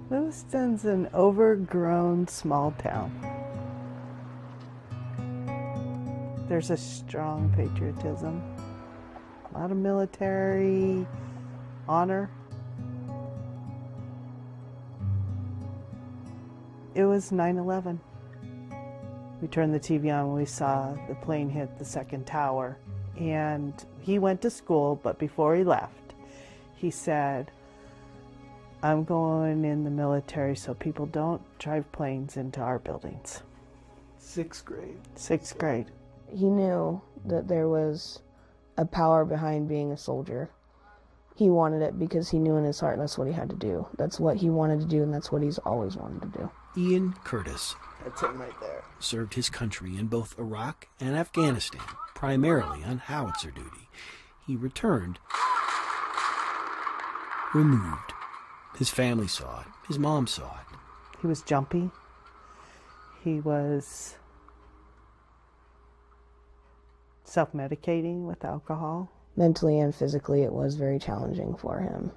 Lewiston's an overgrown small town. There's a strong patriotism, a lot of military honor. It was 9/11. We turned the TV on and we saw the plane hit the second tower. And he went to school, but before he left, he said, I'm going in the military so people don't drive planes into our buildings. Sixth grade. Sixth grade. He knew that there was a power behind being a soldier. He wanted it because he knew in his heart that's what he had to do. That's what he wanted to do, and that's what he's always wanted to do. Ian Curtis. That's him right there. Served his country in both Iraq and Afghanistan, primarily on howitzer duty. He returned removed. His family saw it. His mom saw it. He was jumpy. He was self-medicating with alcohol. Mentally and physically, it was very challenging for him.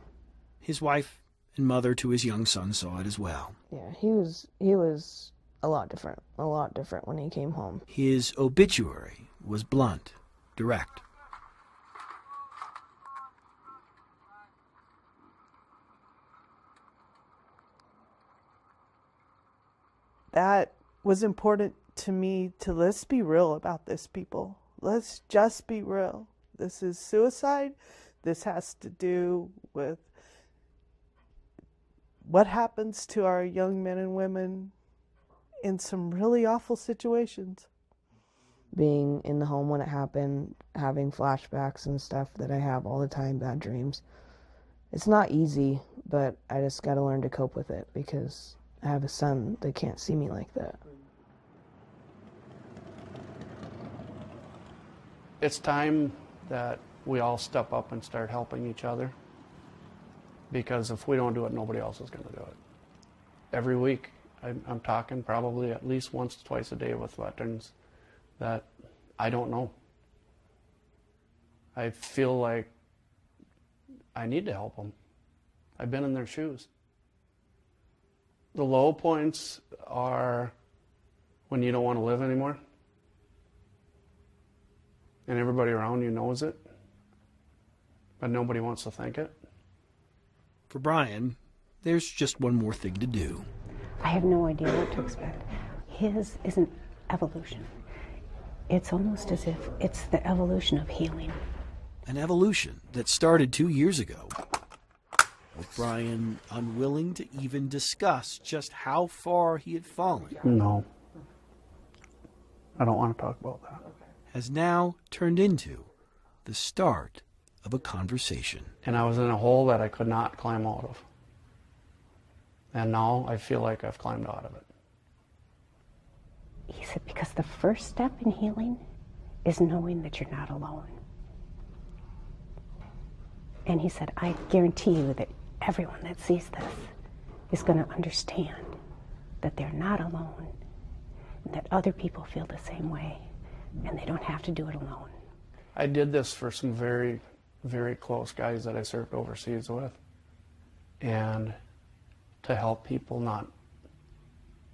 His wife and mother to his young son saw it as well. Yeah, he was a lot different when he came home. His obituary was blunt, direct. That was important to me, to let's be real about this, people. Let's just be real. This is suicide. This has to do with what happens to our young men and women in some really awful situations. Being in the home when it happened, having flashbacks and stuff that I have all the time, bad dreams. It's not easy, but I just got to learn to cope with it because I have a son that can't see me like that. It's time that we all step up and start helping each other, because if we don't do it, nobody else is going to do it. Every week, I'm talking probably at least once, twice a day with veterans that I don't know. I feel like I need to help them. I've been in their shoes. The low points are when you don't want to live anymore and everybody around you knows it, but nobody wants to think it. For Brian, there's just one more thing to do. I have no idea what to expect. His is an evolution. It's almost as if it's the evolution of healing. An evolution that started 2 years ago, with Brian unwilling to even discuss just how far he had fallen. No. I don't want to talk about that. Has now turned into the start of a conversation. And I was in a hole that I could not climb out of. And now I feel like I've climbed out of it. He said, because the first step in healing is knowing that you're not alone. And he said, I guarantee you that everyone that sees this is going to understand that they're not alone, and that other people feel the same way, and they don't have to do it alone. I did this for some very, very close guys that I served overseas with, and to help people not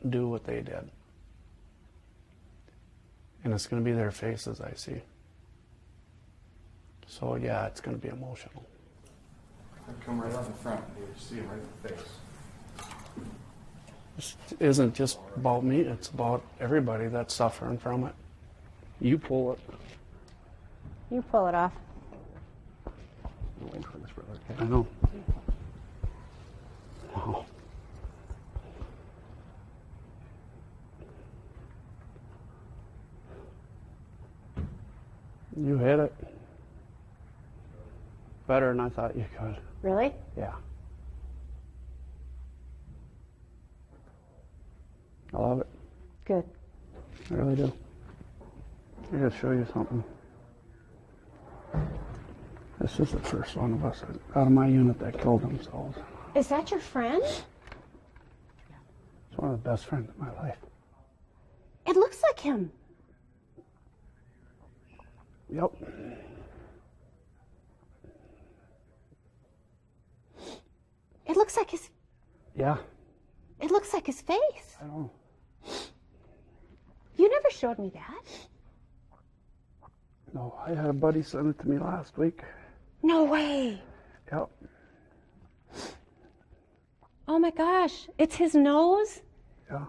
do what they did. And it's going to be their faces I see. So yeah, it's going to be emotional. Come right up in front, you see him right in the face. This isn't just about me, it's about everybody that's suffering from it. You pull it. You pull it off. I'm waiting for this brother. I know. Wow. You hit it. Better than I thought you could. Really? Yeah. I love it. Good. I really do. I gotta show you something. This is the first one of us out of my unit that killed themselves. Is that your friend? It's one of the best friends of my life. It looks like him. Yep. It looks like his... Yeah. It looks like his face. I don't know. You never showed me that. No, I had a buddy send it to me last week. No way. Yep. Oh my gosh, it's his nose? Yeah.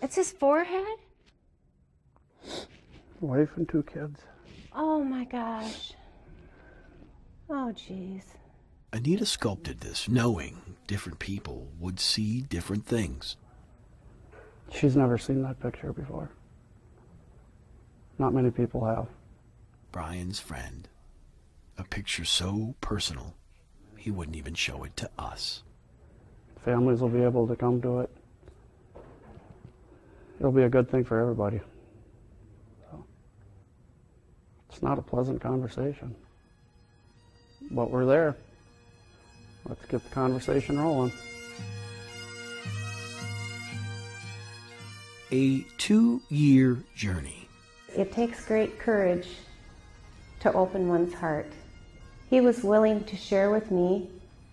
It's his forehead? Wife and 2 kids. Oh my gosh. Oh jeez. Anita sculpted this, knowing different people would see different things. She's never seen that picture before. Not many people have. Brian's friend. A picture so personal, he wouldn't even show it to us. Families will be able to come to it. It'll be a good thing for everybody. So, it's not a pleasant conversation. But we're there. Let's get the conversation rolling. A 2-year journey. It takes great courage to open one's heart. He was willing to share with me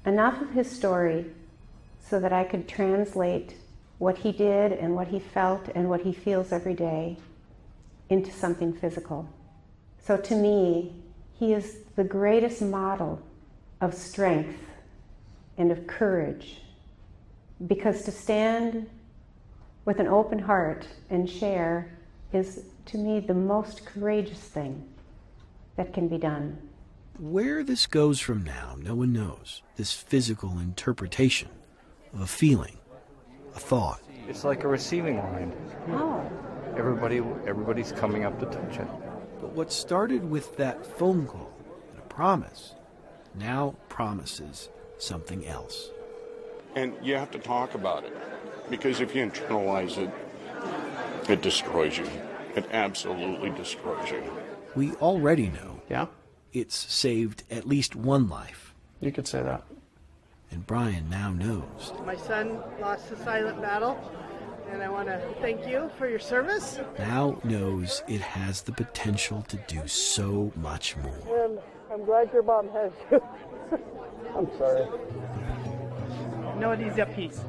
enough of his story so that I could translate what he did and what he felt and what he feels every day into something physical. So to me, he is the greatest model of strength and of courage, because to stand with an open heart and share is, to me, the most courageous thing that can be done. Where this goes from now, no one knows. This physical interpretation of a feeling, a thought. It's like a receiving line. Oh. Everybody's coming up to touch it. But what started with that phone call and a promise now promises something else. And you have to talk about it, because if you internalize it, it destroys you. It absolutely destroys you. We already know. Yeah? It's saved at least one life. You could say that. And Brian now knows. My son lost a silent battle, and I want to thank you for your service. Now knows it has the potential to do so much more. And I'm glad your mom has you. I'm sorry. No, it is at peace.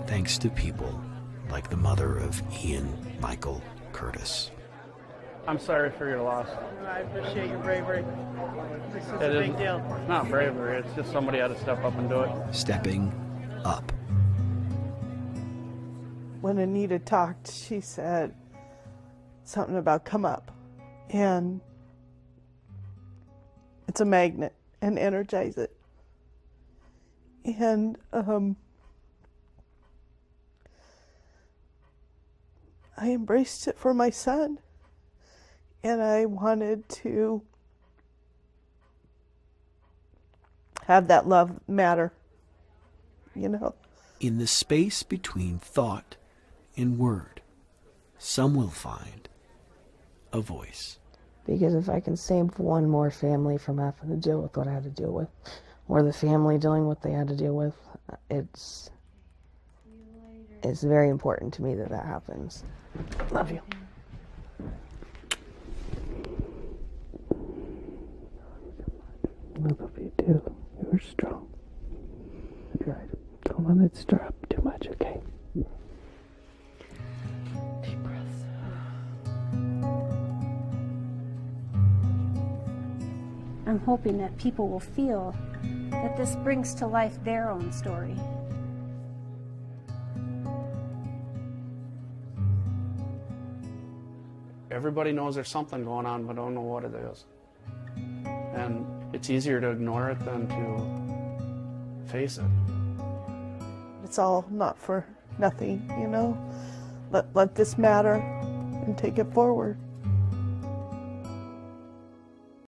Thanks to people like the mother of Ian Michael Curtis. I'm sorry for your loss. I appreciate your bravery. This is It a big isn't- deal. It's not bravery, it's just somebody had to step up and do it. Stepping up. When Anita talked, she said something about come up. And it's a magnet, and energize it. And I embraced it for my son. And I wanted to have that love matter, you know. In the space between thought and word, some will find a voice. Because if I can save one more family from having to deal with what I had to deal with, or the family dealing with what they had to deal with, it's very important to me that that happens. Love you. I love you too. You were strong. I tried. Don't let it stir up too much, okay? Deep breaths. I'm hoping that people will feel that this brings to life their own story. Everybody knows there's something going on, but don't know what it is. And it's easier to ignore it than to face it. It's all not for nothing, you know. Let this matter and take it forward.